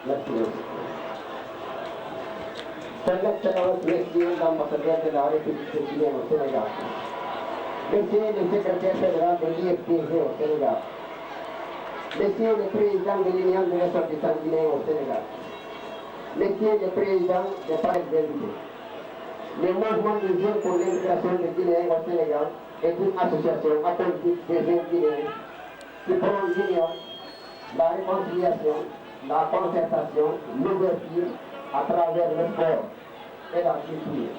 Merci. Son Excellence, Monsieur l'ambassadeur de la République guinéenne au Sénégal. Monsieur le secrétaire fédéral de l'IFTG au Sénégal. Monsieur le président de l'Union des ressortissants guinéens au Sénégal. Monsieur le président des partis invités. Le mouvement des jeunes pour l'intégration des Guinéens au Sénégal est une association apolitique des jeunes Guinéens qui prône l'union, la réconciliation, la concertation, l'ouverture à travers le sport et la culture.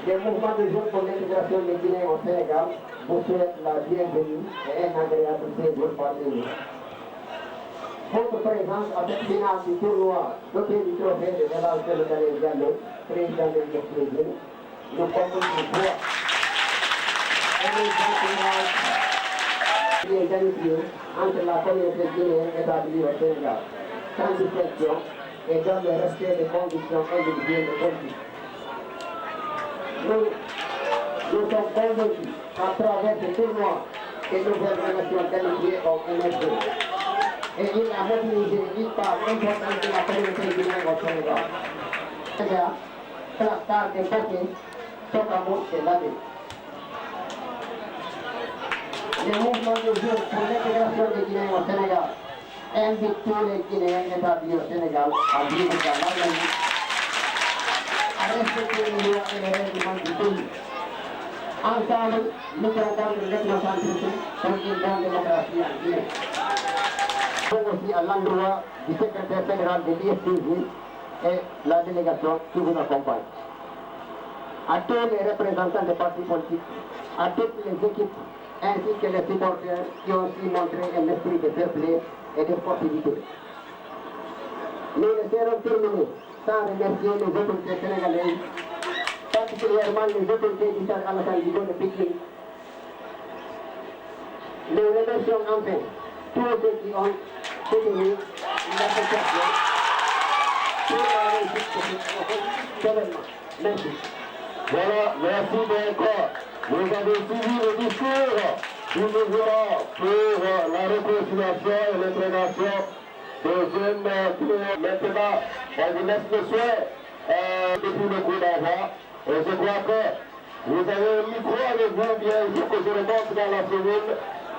Le mouvement des jeunes pour l'intégration des Guinéens au Sénégal vous souhaite la bienvenue et un agréable séjour parmi nous. Votre présence à cette finale du tournoi doté du trophée de Elhadji Sénégalais Diallo, président de l'Extérieur, nous comptons sur toi. Les amitiés entre la communauté guinéenne établie au Sénégal, sans distinction et dans le respect des conditions individuelles et politiques. Nous sommes convaincus à travers ce tournoi que nos organisations qualifiées ont émergé. Et il a mobilisé une part importante de la communauté guinéenne au Sénégal. Déjà, la star des côtés, Tokamou et Labé. Le mouvement de jeunes pour l'intégration des Guinéens au Sénégal invite tous les Guinéens établis au Sénégal à vivre dans l'harmonie, à respecter les lois et les règlements du pays. Ensemble, nous combattons l'ethnocentrisme pour une bonne démocratie en Guinée. Aussi à l'endroit du secrétaire fédéral de l'IFTG et la délégation qui vous accompagne. À tous les représentants des partis politiques, à toutes les équipes, ainsi que les supporters qui ont aussi montré un esprit de fair play et de sportivité. Nous ne serons terminés sans remercier les autorités sénégalaises, particulièrement les autorités du Stade Alassane Djigo de Pékin. Nous remercions enfin tous ceux qui ont soutenu l'association pour la réussite de cet événement. Merci. Voilà, merci encore. Vous avez suivi le discours du mouvement pour la réconciliation et l'intégration des jeunes Guinéens. Maintenant, on vous laisse le soin depuis le coup d'envoi. Et je crois que vous avez un micro avec vous, bien sûr que je remonte dans la cellule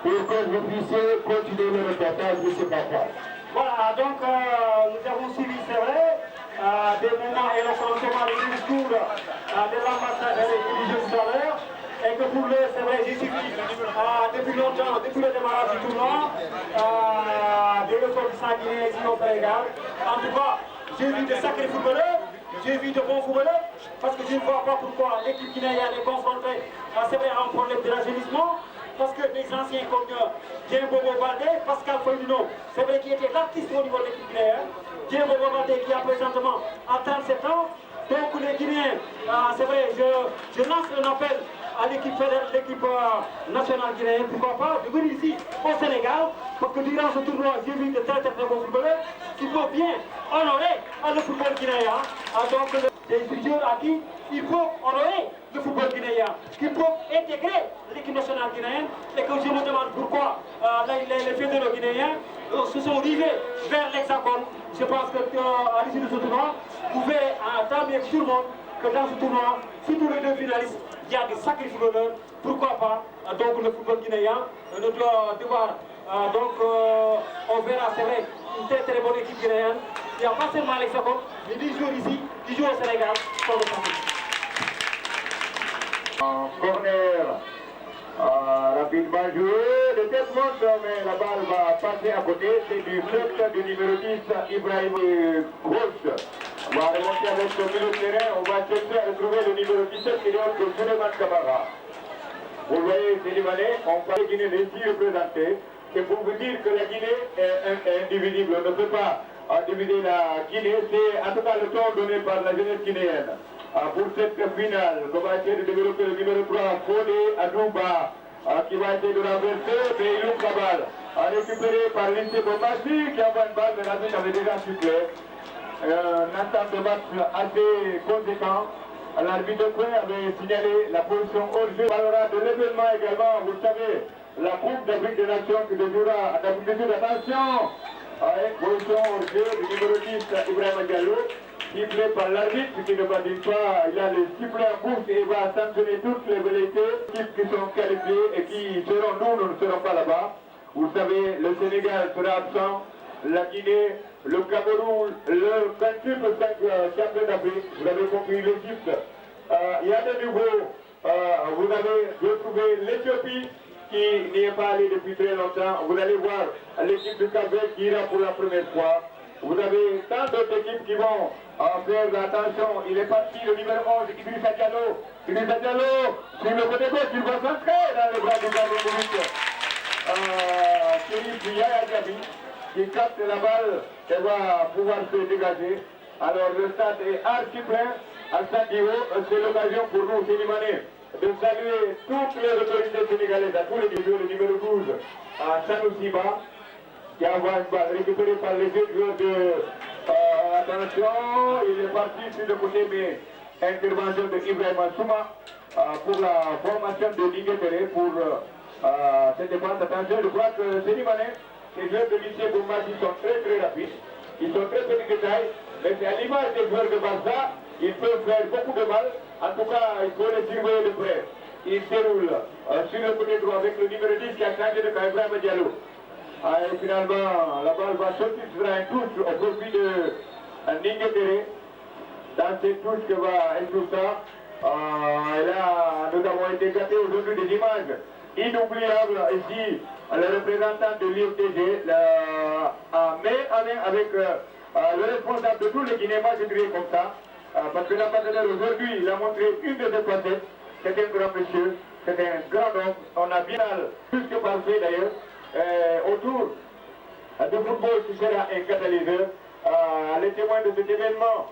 pour que vous puissiez continuer le reportage de ce papa. Voilà, donc nous avons suivi, c'est vrai, des moments éloquents du discours de l'ambassadeur du jeu tout à l'heure. Et que pour le, c'est vrai, j'ai suivi depuis longtemps, depuis le démarrage du tournoi, des ressortissants guinéens ici au Sénégal. En tout cas, j'ai vu de sacrés footballeurs, j'ai vu de bons footballeurs, parce que je ne vois pas pourquoi l'équipe guinéenne est confrontée à c'est vrai, un problème de rajeunissement. Parce que des anciens comme Djembobo Baldé, Pascal Foyuno, c'est vrai qu'il était l'artiste au niveau de l'équipe guinéenne. Djembobo Baldé qui a présentement à 37 ans. Donc les Guinéens, c'est vrai, je lance un appel à l'équipe nationale guinéenne, pourquoi pas, de venir ici au Sénégal, parce que durant ce tournoi, j'ai vu de très bons footballeurs qui peuvent bien honorer le football guinéen. Donc des joueurs à qui il faut honorer le football guinéen, qui peuvent intégrer l'équipe nationale guinéenne, et que je me demande pourquoi les fédéraux guinéens se sont rivés vers l'Hexagone. Je pense qu'à l'issue de ce tournoi, vous verrez tant mieux que tout le monde que dans ce tournoi, surtout les deux finalistes, il y a des sacrés footballeurs, pourquoi pas, donc le football guinéen ne doit devoir, on verra, c'est vrai, une très bonne équipe guinéenne. Il n'y a pas seulement l'Hexagone, mais 10 jours ici, 10 jours au Sénégal, sont le famille. En corner, rapidement joué, de tête monte, mais la balle va passer à côté, c'est du club du numéro 10, Ibrahim Gauche. On va remonter avec le milieu de terrain, on va chercher à retrouver le numéro 17 qui est de Suleiman Kamara. Vous voyez, c'est Libanais, on parle de Guinée ici représentée. C'est pour vous dire que la Guinée est indivisible, on ne peut pas diviser la Guinée, c'est en tout cas le temps donné par la jeunesse guinéenne. Pour cette finale, on va essayer de développer le numéro 3, Fodé Adouba, qui va essayer de renverser, mais il ouvre la balle. Récupéré par Lindsay Bomassi, qui envoie une balle, mais l'arbitre avait déjà sifflé. Un entente de match assez conséquent. L'arbitre de Coin avait signalé la position hors-jeu. On parlera de l'événement également, vous le savez, la Coupe d'Afrique des Nations qui déroulera en Afrique du Sud. Attention, Position au jeu du numéro 10, Ibrahim Diallo, sifflé par l'arbitre, ce qui ne va dire pas, il a le sifflet en bouche et il va sanctionner toutes les velléités, équipes qui sont qualifiées et qui seront, nous ne serons pas là-bas. Vous savez, le Sénégal sera absent, la Guinée, le Cameroun, le 28 champion d'Afrique, vous avez compris, l'Égypte. Il y a de nouveau, vous avez retrouvé l'Éthiopie qui n'y est pas allée depuis très longtemps. Vous allez voir l'équipe du Cap-Vert qui ira pour la première fois. Vous avez tant d'autres équipes qui vont faire attention. Il est parti le numéro 11, Idrissa Diallo. Idrissa Diallo, sur le côté gauche, il va s'entrer dans les bras du gardien de but. Chérif Yaya Diaby qui capte la balle et va pouvoir se dégager. Alors le stade est archi plein. À Sandio, c'est l'occasion pour nous, Sénimanais, de saluer toutes les autorités sénégalaises à tous les niveaux, le numéro 12 à Sanoussiba, qui envoie une balle récupérée par les deux joueurs de... attention, il est parti sur le côté, mais intervention de Ibrahim Souma pour la formation de Niguetere pour cette défense. Attention, je crois que Sénimanais, les joueurs de lycée Boumadi sont très rapides, ils sont très petits de taille, mais c'est à l'image des joueurs de Barça. Ils peuvent faire beaucoup de mal. En tout cas, il faut les surveiller de près. Il déroule sur le côté droit avec le numéro 10 qui a changé de Ibrahim Diallo. Et finalement, la balle va sortir sur un touche au profit de Niguetere. Dans cette touche que va être ça. Et là, nous avons été gâtés aujourd'hui des images inoubliables ici. Le représentant de l'IFTG, main à main avec le responsable de tous les Guinéens, moi je dirais comme ça. Parce que la partenaire aujourd'hui, il a montré une de ses facettes. C'est un grand monsieur, c'est un grand homme. On a bien plus que parfait d'ailleurs. Autour du football qui sera un catalyseur. Les témoins de cet événement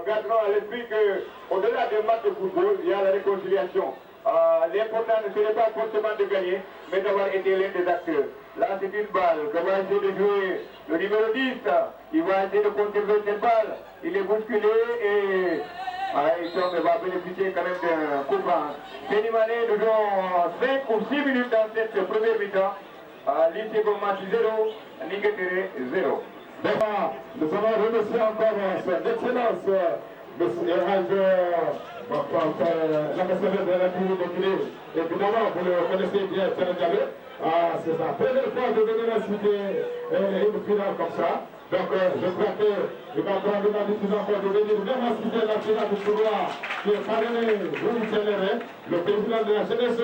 garderont à l'esprit qu'au-delà des matchs de football, il y a la réconciliation. L'important ne serait pas forcément de gagner, mais d'avoir été l'un des acteurs. Là, c'est une balle que va essayer de jouer le numéro 10. Il va essayer de conserver cette balle. Il est bousculé et il va bénéficier quand même d'un coup franc. Sénimanais, nous avons 5 ou 6 minutes dans cette première mi-temps. Lycée Boumadi 0, Niguetere 0. Nous allons remercier encore son excellence, monsieur l'ambassadeur de la République de Guinée. Évidemment, vous le connaissez bien, Sénégalais. C'est sa première fois de venir inciter une finale comme ça. Donc, je crois qu'il va prendre la décision encore de venir vraiment inciter la finale du tournoi qui est parrainé, Louis Téléré, le président de la jeunesse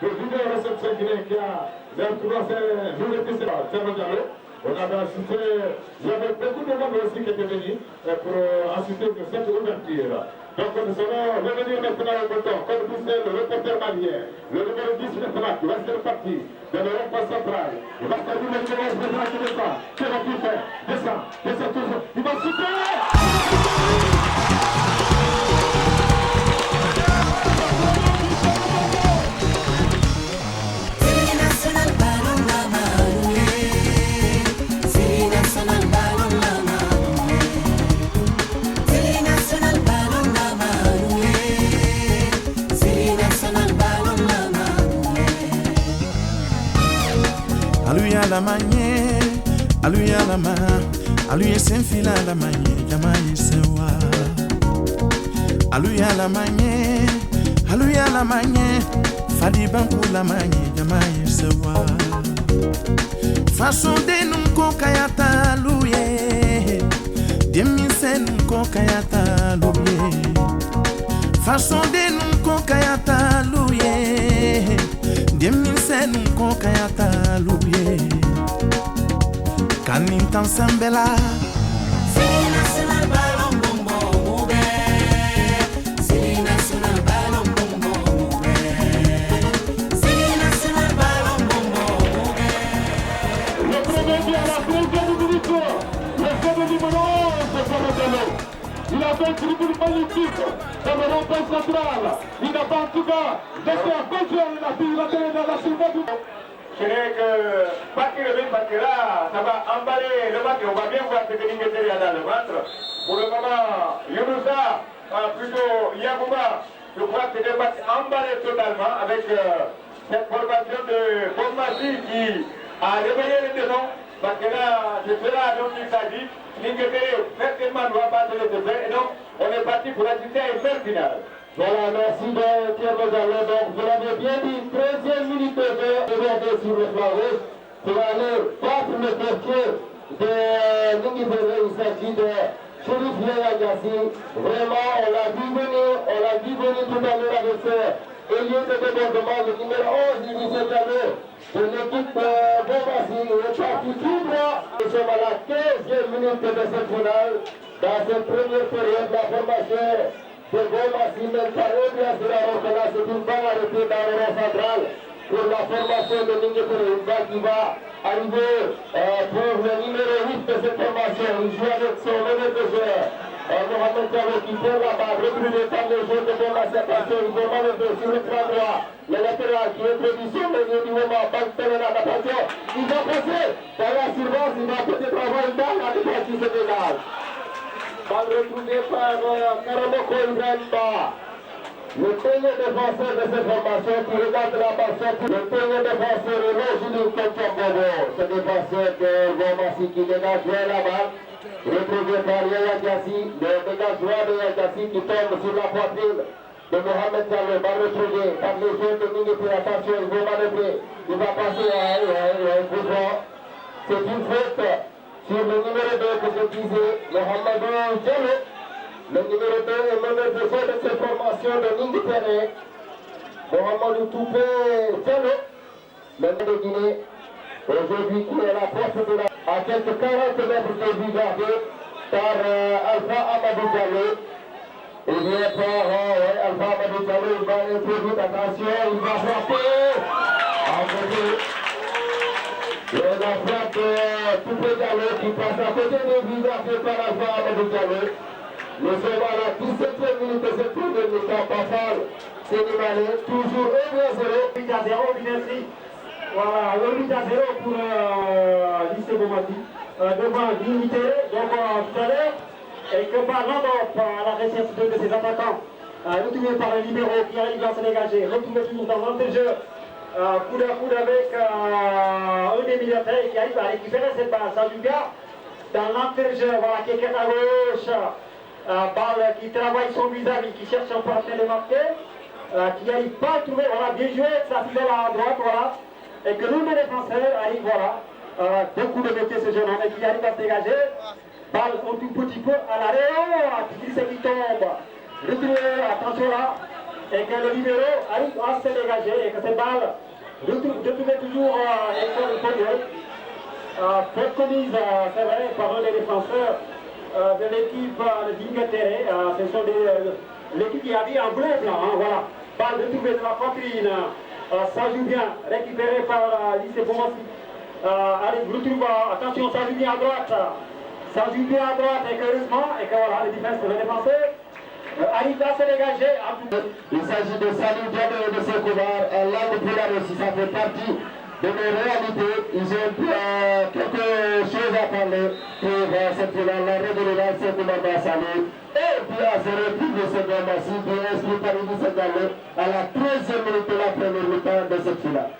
de vidéo réception Guinée qui a l'air tournoi, c'est Louis Téléré. On avait assisté, il y avait beaucoup de monde aussi qui étaient venus pour assister de cette ouverture. Donc nous allons revenir maintenant au bouton, comme disait le reporter malien, le numéro 10 maintenant qui va être parti de l'Europe centrale. Il va faire une expérience maintenant qui descend. Qu'est-ce qu'il fait? Descend toujours. Il va shooter! Aluya la manye, aluya la ma, aluya senfila la manye, jamaye sewa. Aluya la manye, fadi banku la manye, jamaye sewa. Façon de nunko kayata aluye, demise nunko kayata aluye. Façon de nunko kayata aluye. Demise nunko kayata aluye. Kanin tan sembela. C'est national ballon bonbon moube. C'est national ballon bonbon moube. C'est national ballon bonbon moube. Le premier but à la deuxième minute, le jeu de numéro 11 de Diallo. Il a fait une tribune magnifique dans le rond-point central. Il n'a pas en tout cas laissé à contrôle la pile dans la surface du... Ce n'est que partir le parce que là, ça va emballer le match. On va bien voir ce que Niguetere a dans le ventre. Pour le moment, Younousa, plutôt Yagouba, je crois que c'est un match emballé totalement avec cette formation de Boumadi qui a réveillé les démons. parce que là, c'est cela dont il s'agit. L'Ingleterre, certainement, ne va pas se laisser faire. Et donc, on est parti pour assister à une belle finale. Voilà, merci de Thierry Jallet. Donc, vous l'avez bien dit, 13e minute de jeu, regardez sur le flanc gauche. C'est l'allure, 4 le quartier de l'Ingleterre. Il s'agit de Chérif Yaya Gassi. Vraiment, on l'a vu venir tout à l'heure avec ce ailier de débordement, le numéro 11 du 17 année de l'équipe Bombassi. Il est parti tout droit. Nous sommes à la 15e minute de cette finale. Dans cette première période, la formation de Bombassi mène par eux, bien sûr, alors que là, c'est une balle arrêtée dans le rond central pour la formation de l'Ingleterre. Une balle qui va arriver pour le numéro 8 de cette formation. Il joue avec son meneur de jeu. Mohamed Diallo qui perd la balle, retrouvé par les joueurs de Bombassi. Attention, ils vont manœuvrer sur le plan droit. Le latéral qui introduit son milieu du moment, Bank-Perenade, attention, il va passer dans la surface, il va peut-être avoir une balle, la défense qui se dégage. Balle retrouvée par Karamoko Ibrahima. Le premier défenseur de cette formation qui regarde la balle sortie. Le premier défenseur est Rojini Kochombobo. Ce défenseur de Bombassi qui dégage bien la balle. Retrouvé par Yaya Gassi. Le dégagement de Yaya Gassi qui tombe sur la poitrine de Mohamed Diallo. Balle retrouvée par les joueurs de Ingleterre. Attention, il va manœuvrer. Il va passer un coup droit. C'est une faute sur le numéro 2 que je disais, Mohamed Diallo. Le numéro 2 est meneur de jeu de cette formation de l'Ingleterre. Mohamed Toupé Diallo, le maire de Guinée, aujourd'hui qui est la force de la... à quelques 40 mètres de but gardé par Alpha Amadou Diallo. Il vient par Alpha Amadou Diallo, il va introduire, attention, il va frapper. La frappe Toupé Diallo qui passe à côté de but gardé par Alpha Amadou Diallo. Nous sommes à la 17e minute de cette première mi-temps. Pafal, Sénégalais, toujours 1-0. 8-0, Vinci. Voilà, 8-0 pour lycée Bombassi. Devant l'unité, donc tout à l'heure, et que par l'enveloppe à la recherche de ses attaquants, retrouvé par le libéro qui arrive à se dégager, retrouvé toujours dans l'entrejeu, coude à coude avec un des militaires qui arrive à récupérer cette balle. Sajuga, dans l'entrejeu, voilà, qui est à gauche. Balle qui travaille son vis-à-vis, qui cherche un partenaire de marquer, qui n'arrive pas à trouver, voilà, bien joué, ça file à droite, voilà, et que nous, les défenseurs, arrivent, voilà, beaucoup de métiers ce jeune homme, et qui arrive à se dégager, balle un tout petit peu à l'arrière, qui glisse et qui tombe, retrouvé, attention là, et que le libéro arrive à se dégager, et que cette balle, retrouvée toujours, préconise, c'est vrai, par un des défenseurs, de l'équipe d'Ingleterre, ce sont l'équipe qui a mis en bleu et blanc, hein, voilà. Balle retrouvée de la poitrine, ça joue bien, récupéré par lycée Bombassi. Allez, retrouve, attention, ça joue bien à droite, et que heureusement, et que voilà, le défenseur arrive à se dégager. Il s'agit de Salou Diallo et de Sekoubar, l'un des pilards aussi, ça fait partie de nos réalités. Ils ont quelque chose à parler pour cette finale, la révélation de Sekoubar Salou. Et puis à 0 plus de ce Bombassi qui est inscrit par Idrissa Diallo à la 13e minute de la première mi-temps de cette finale.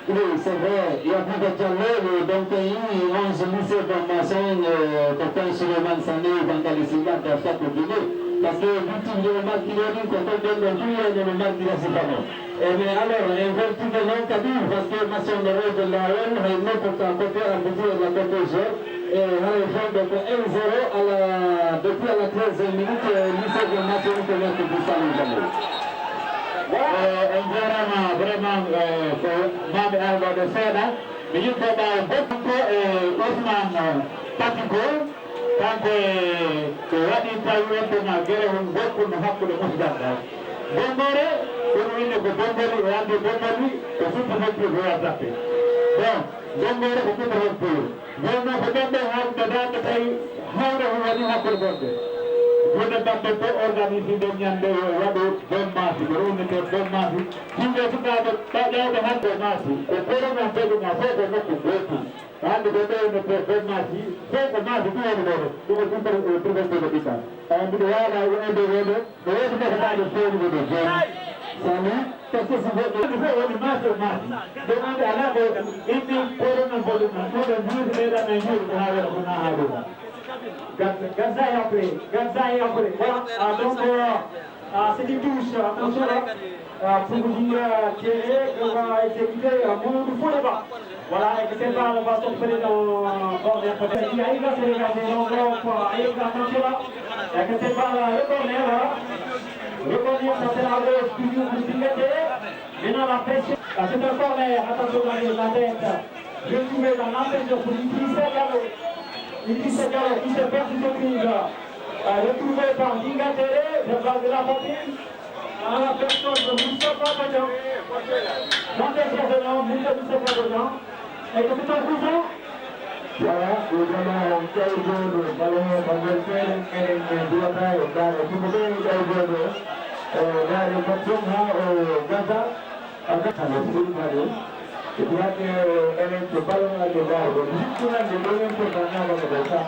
Oui, c'est vrai, il y a plus de Diallo, donc il y a 11 lycées de formation, Coquin Suleiman Sané, Bangali Sida, dans chaque Guinée. Parce que l'outil de Martinelli, quand on donne le tout, il y a le Martinelli. Mais alors, un vertu de l'encadre, parce que Masson de Rose de la ON, il est pour un côté à Bouddhi et la côté jeu. Et on est fait donc 1-0 depuis la 13e minute, lycée de Martinelli qui vient de Salut Diallo. Vraiment, Mame Alba de Sena, mais il faut beaucoup Ousmane Patiko, quand Wadi Taïwan na gere on beaucoup na hakku de musdanda. Bombore, pour une de Bombori, Wadi Bombori, que tout le monde peut attraper. Bon, Bombore, beaucoup de repos. Bon, on peut même avoir de date taille, haure Wadi hakku de Bombori. Vous ne pouvez pas organiser des Nyande Wado Bombasi, mais on est Bombasi. Si vous êtes pas de Bombasi, et pour le moment, vous n'avez pas de beaucoup. And the better in the Bombasi, so the Masi, you will prevent the people. And the one I will end the weather, the rest of the time is going to be the Sami, parce que si vous avez une masse, demandez à la il pour un volume, pour le jour et la mesure de la Gaza est après. Voilà, donc c'est une touche, attention là, pour vous dire Thierry qu'on va exécuter Mouloudou Fouleba. Voilà, et que cette balle va s'opérer dans le corner. Il arrive à se dégager, donc attention là, et que cette balle, le corner là, ça c'est la gauche, toujours pour Singaté. Maintenant la pression, c'est un corner, attention la tête, je trouvais dans l'empêcheur pour Idrissa Diallo. Idrissa Diallo qui se perd du technique, retrouvé par Dingatere, je parle de la poitrine, à la personne de Moustapha Badian. Dans les chers Moustapha Badian, et que c'est un cousin. Voilà, évidemment, Kaïdou, ballon, Bandelfel, Kering, Douata, et Kare, Kimoudé, Kaïdou, Nare, Katsuma, Gaza, avec le Fulmari. Et puis, elle est le ballon à l'égard. Jusqu'à là, le ballon pour Ghana, on va ça.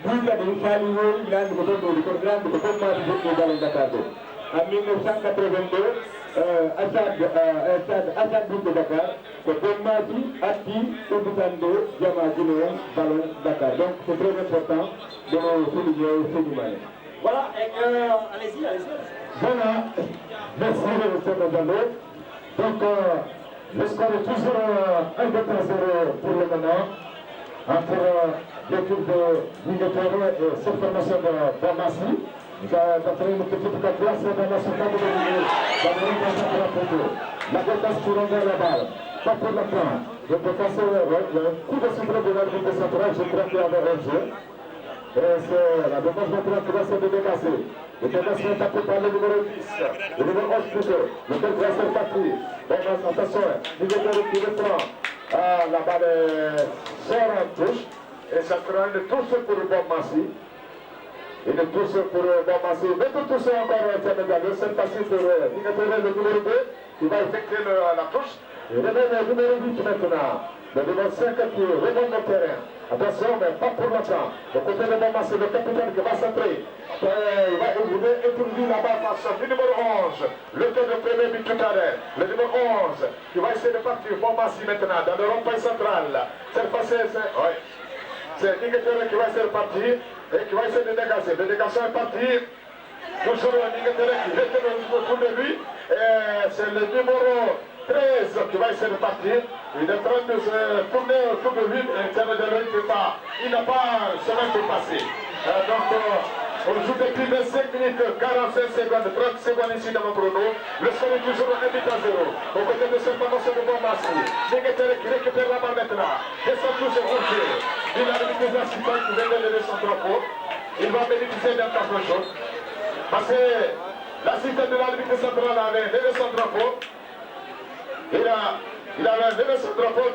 Bulla del Falio, grande coperto di grande coperto di ballon d'attaque. En 1982, Assad Bout de Dakar, c'est Belmadi, Ati, Obutando, Diama Guinéen, Ballon Dakar. Donc c'est très important de souligner ce numéro. Voilà, et allez-y. Voilà, merci M. Mazalo. Donc le score est toujours 1-0 pour le moment entre l'équipe de Linguetoro et cette formation de Bamassi. Ça fait une petite classe dans la seconde de l'Union. La défense pour rendre la balle. Pas pour la fin. Le défenseur, le coup de souffle de l'arbitre central, je crois qu'il y avait un jeu. Et c'est la défense centrale qui va se déplacer. Le défenseur est tapé par le numéro 10. Le numéro 11 plutôt. Lequel va se battre. Donc attention, il est qui le prend. La balle sort en touche. Et ça fera une touche pour Bob Massi. Il est tous pour Bamassi. Mais pour tous encore Sénégalais, c'est facile pour Linguetoro, le numéro 2. Il va effectuer la touche. Il remet le numéro 8 maintenant. Le numéro 5 qui remonte le terrain. Attention, mais pas pour longtemps. Le côté de Bamassi, le capitaine qui va centrer. Il va introduire la balle face au numéro 11. Le tour de premier but tout à l'heure. Le numéro 11 qui va essayer de partir. Bamassi maintenant dans le rond-point central. Cette fois-ci, c'est Linguetoro qui va essayer de partir. Et qui va essayer de dégager. Le dégagement est parti. Toujours Linguetoro qui reste autour de lui. C'est le numéro 13 qui va essayer de partir. Il est en train de se tourner autour de lui. Et il n'a pas chemin pour passer. Donc, on joue depuis 25 minutes, 45 secondes, 30 secondes ici dans mon chrono. Le score est toujours 1-0. Au côté de cette formation de Bamassi. Linguetoro qui récupère la balle maintenant. Descend toujours au jeu. Il a mis des assistants qui viennent de lever son drapeau. Il va bénéficier d'un carton jaune. Parce que l'assistant de l'arbitre central avait levé son drapeau. Il a levé son drapeau,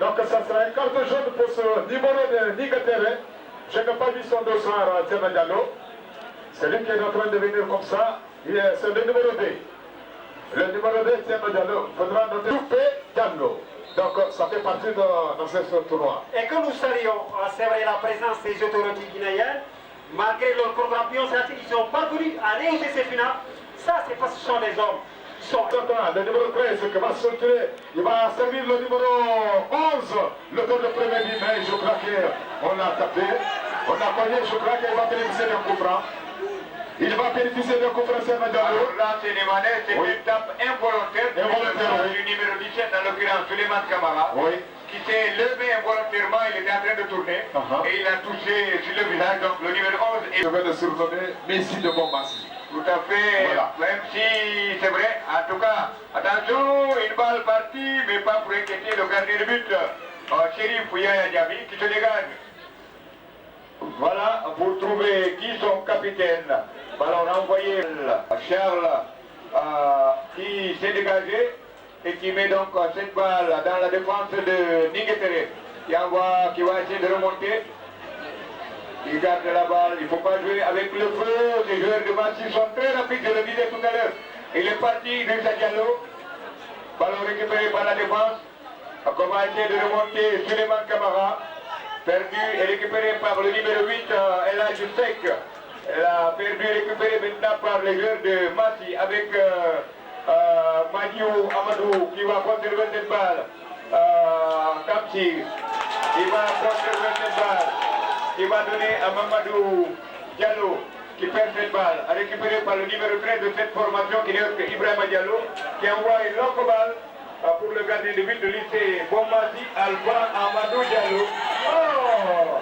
donc ça sera un carton jaune pour ce numéro de Linguetoro. Je n'ai pas vu son dossier à Thierry Diallo. C'est lui qui est en train de venir comme ça. C'est le numéro 2. Le numéro 2, Thierry Diallo. Il faudra noter Toupé Diallo. Donc ça fait partie de ce tournoi. Et que nous saluons, c'est vrai, la présence des autorités guinéennes, malgré leur programme biostatique, ils ont parvenu à réussir ces finales. Ça, c'est parce que ce sont des hommes. Le numéro 13 qui va sortir, il va servir le numéro 11, le tour de premier but, mais je crois qu'on l'a tapé, on a cogné, je crois qu'il va bénéficier d'un coup franc. Il va bénéficier d'un coup franc, c'est Diallo. Là, c'est une tape involontaire du numéro 17, en l'occurrence Souleymane Camara, qui s'est levé involontairement, il était en train de tourner, et il a touché sur le visage, donc le numéro 11 est... Je vais le surnommer Messi de Bamassi. Tout à fait, voilà. Même si c'est vrai, en tout cas, attention, une balle partie, mais pas pour inquiéter le gardien de but, Chérif Yaya Diaby, qui se dégage. Voilà, pour trouver qui son capitaine. Ballon renvoyé, Charles, qui s'est dégagé et qui met donc cette balle dans la défense de Linguetoro, qui va essayer de remonter. Il garde la balle, il ne faut pas jouer avec le feu. Les joueurs de Massi sont très rapides, je le disais tout à l'heure. Il est parti, Idrissa Diallo. Ballon récupéré par la défense. On va essayer de remonter Souleymane Camara. Perdu et récupéré par le numéro 8, El Hadji Seck. La perdu récupéré maintenant par les joueurs de Massi avec Madiou Amadou qui va conserver cette balle. Kapsi, il va conserver cette balle. Il va donner à Mamadou Diallo qui perd cette balle, récupéré par le numéro 13 de cette formation qui est Ibrahima Diallo, qui envoie une longue balle pour le gardien de but de lycée Bombasi Alba Amadou Diallo. Oh!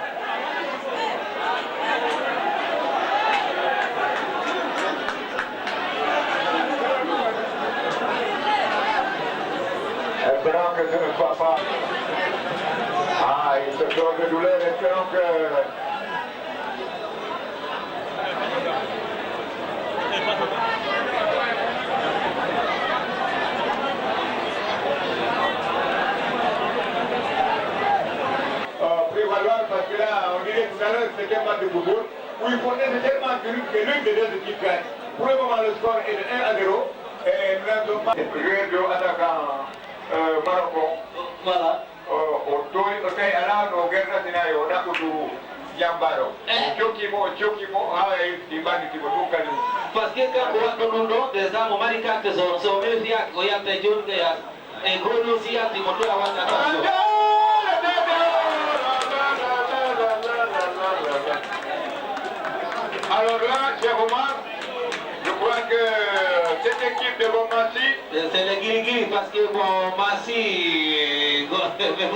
Espérons que ce ne soit pas... Ah, il se donne de douleur, espérons que... prévaloir, parce que là, on dirait tout à l'heure, c'était un match de football, où il faut nécessairement que l'une des deux équipes gagne. Pour le moment, le score est de 1-0, et nous n'avons pas joué de attaquant Marocain. Voilà. Otoy ala no gerna sinayo na kudu Yambaro. Chokimo, ibani tibotukali. Parce que quand on a nos des armes maricates sont mieux fiers qu'on y a des jours et qu'on aussi a des moteurs avant d'attention. Alors là, cher Omar, je crois que cette équipe de Bombassi... C'est le Giri parce que Bombassi... vous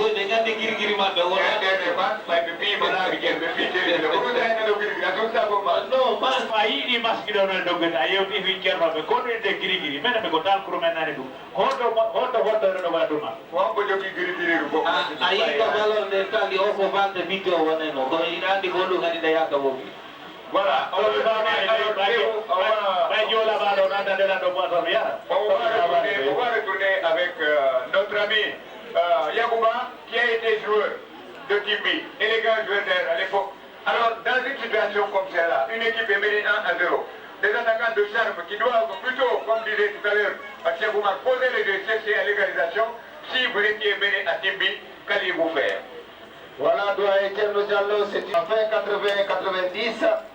regardez Giri maintenant. Non, mas aí mas kita orang dogen ayo ti fikir apa kau ni de giri mana me kotal kurumen nane tu hodo no ba duma Wang bojo giri rupo. Aí kalau mereka di ofo van de video wane no ko ina di gondo ngadi daya ka bobi. Voilà, on va retourner avec notre ami Yagouba qui a été joueur de Timbi, élégant joueur d'air à l'époque. Alors, dans une situation comme celle-là, une équipe est menée 1-0. Des attaquants de charme qui doivent plutôt, comme disait tout à l'heure Yagouba, poser les deux, chercher à l'égalisation. Si vous étiez mené à Timbi, qu'allez-vous faire? Voilà, doit Etienne Diallo, c'est en fin 80-90.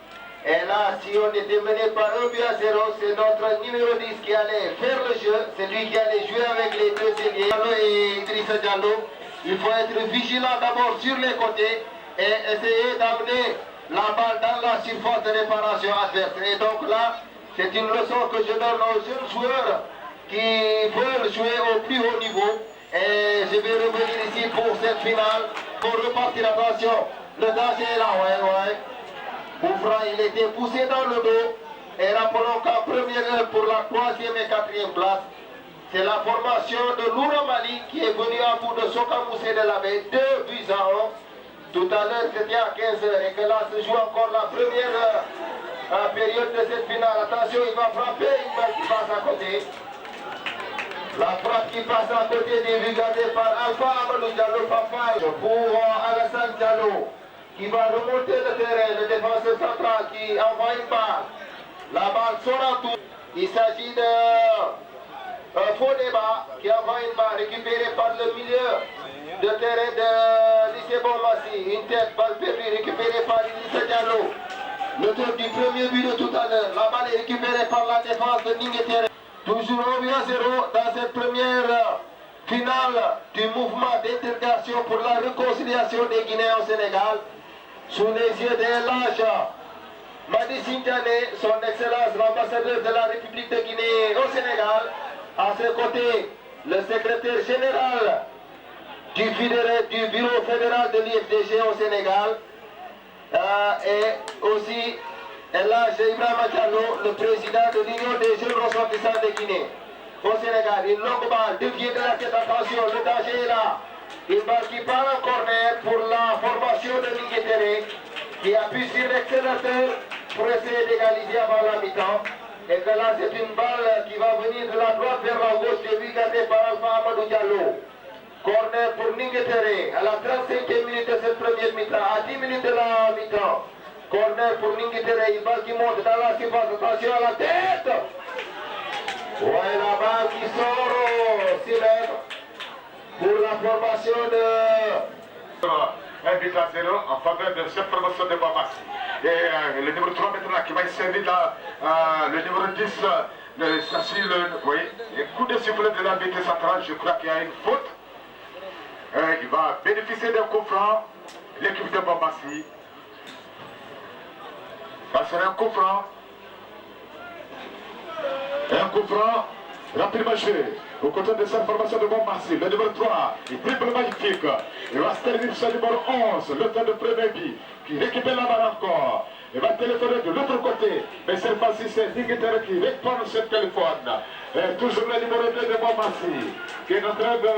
Et là, si on était mené par 1 but à 0, c'est notre numéro 10 qui allait faire le jeu. C'est lui qui allait jouer avec les deux ailiers. Et Idrissa Diallo, il faut être vigilant d'abord sur les côtés et essayer d'amener la balle dans la surface de réparation adverse. Et donc là, c'est une leçon que je donne aux jeunes joueurs qui veulent jouer au plus haut niveau. Et je vais revenir ici pour cette finale, pour repartir. Attention, le danger est là, ouais. Boufra, il était poussé dans le dos. Et rappelons qu'en première heure pour la 3e et 4e place, c'est la formation de Loura Mali qui est venue à bout de Soka Moussé de la baie, 2 buts à 1. Tout à l'heure c'était à 15 h et que là se joue encore la première période de cette finale. Attention, il va frapper, une balle qui passe à côté. La frappe qui passe à côté est regardée par Alpha Amadou Diallo Papa pour Alassane Diallo, qui va remonter le terrain, le défenseur central qui envoie une balle. La balle sort en tout. Il s'agit de faux débat qui envoie une balle récupérée par le milieu de terrain de lycée Bombassi. Une tête, balle perdue récupérée par Idrissa Diallo. L'auteur du premier but de tout à l'heure. La balle est récupérée par la défense de Ninguetere. Toujours 1 but à 0 dans cette première finale du mouvement d'intégration pour la réconciliation des Guinéens au Sénégal. Sous les yeux des lâches, Madi Sintane, son excellence l'ambassadeur de la République de Guinée au Sénégal. À ses côtés, le secrétaire général du bureau fédéral de l'IFDG au Sénégal. Et aussi Elhadji Ibrahima Diallo, le président de l'Union des jeunes ressortissants de Guinée au Sénégal. Une longue balle déviée de la tête, attention, le danger est là. Une balle qui part en corner pour la formation de Ninguetere, qui appuie sur l'accélérateur pour essayer d'égaliser avant la mi-temps. Et que là, c'est une balle qui va venir de la droite vers la gauche, et lui gardée par Alpha Amadou Diallo. Corner pour Ninguetere à la 35e minute de cette première mi-temps, à 10 minutes de la mi-temps. Corner pour Ninguetere, une balle qui monte dans la surface, attention à la tête. Ouais, la balle qui sort au 6 mètres pour la formation de... Un but à 0 en faveur de cette promotion de Bombassi. Et le numéro 3 maintenant qui va servir le numéro 10 de Sassil, oui, coup de sifflet de l'arbitre central, je crois qu'il y a une faute. Il va bénéficier d'un coup franc, l'équipe de Bambassi. Ça sera un coup franc. Un coup franc, rapidement joué. Au côté de cette formation de Bambassi, le numéro 3, il triple magnifique. Il va se terminer sur le numéro 11, le temps de premier but, qui récupère la balle encore. Il va téléphoner de l'autre côté, mais cette fois-ci c'est Digitaire qui répond sur le téléphone. Et toujours le numéro 2 de Bambassi, qui est en train de...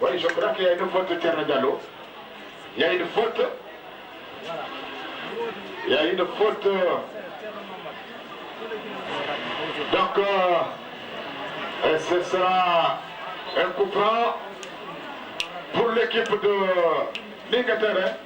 Oui, je crois qu'il y a une faute de Thierry Diallo. Il y a une faute. Il y a une faute. Donc, ce sera un coup franc pour l'équipe de Digitaire.